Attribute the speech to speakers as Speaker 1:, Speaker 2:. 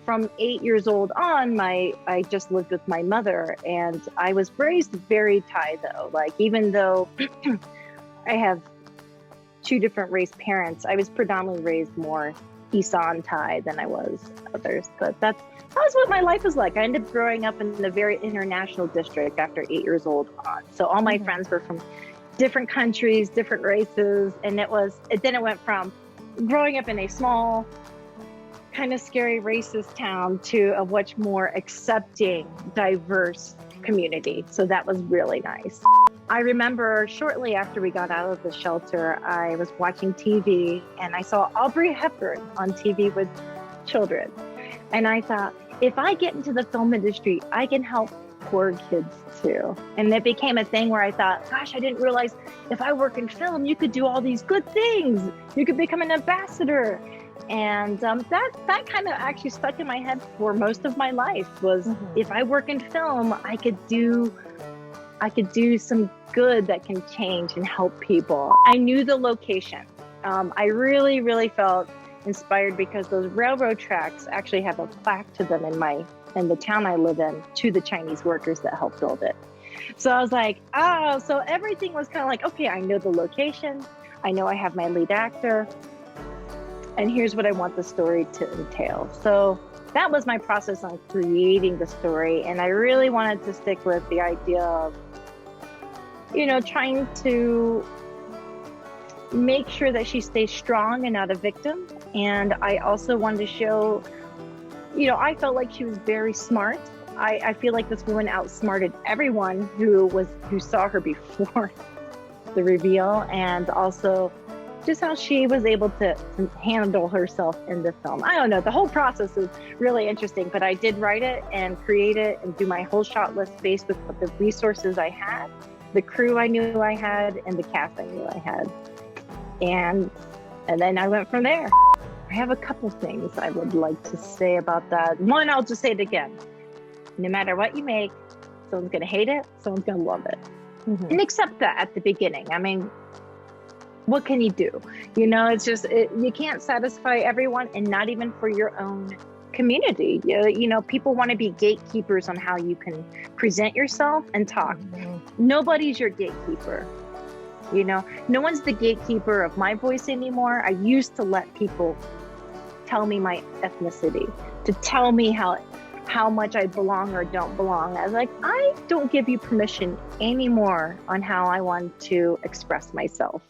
Speaker 1: from 8 years old on, I just lived with my mother, and I was raised very Thai though. Like, even though I have two different race parents, I was predominantly raised more Isan Thai than I was others. But that was what my life was like. I ended up growing up in a very international district after 8 years old on. So all my friends were from different countries, different races, and then it went from growing up in a small, kind of scary, racist town to a much more accepting, diverse community. So that was really nice. I remember shortly after we got out of the shelter, I was watching TV and I saw Audrey Hepburn on TV with children. And I thought, if I get into the film industry, I can help poor kids too. And it became a thing where I thought, gosh, I didn't realize if I work in film, you could do all these good things. You could become an ambassador. And that kind of actually stuck in my head for most of my life was if I work in film, I could do some good that can change and help people. I knew the location. I really, really felt inspired because those railroad tracks actually have a plaque to them in the town I live in, to the Chinese workers that helped build it. So I was like, oh, so everything was kind of like, okay, I know the location. I know I have my lead actor. And here's what I want the story to entail. So that was my process on creating the story. And I really wanted to stick with the idea of, trying to make sure that she stays strong and not a victim. And I also wanted to show, I felt like she was very smart. I feel like this woman outsmarted everyone who saw her before the reveal, and also just how she was able to handle herself in the film. I don't know, the whole process is really interesting, but I did write it and create it and do my whole shot list based with the resources I had, the crew I knew I had, and the cast I knew I had. And then I went from there. I have a couple things I would like to say about that. One, I'll just say it again. No matter what you make, someone's gonna hate it, someone's gonna love it. And accept that at the beginning. I mean, what can you do? It's just, you can't satisfy everyone, and not even for your own community. People want to be gatekeepers on how you can present yourself and talk. Nobody's your gatekeeper. No one's the gatekeeper of my voice anymore. I used to let people tell me my ethnicity, to tell me how much I belong or don't belong. I was like, I don't give you permission anymore on how I want to express myself.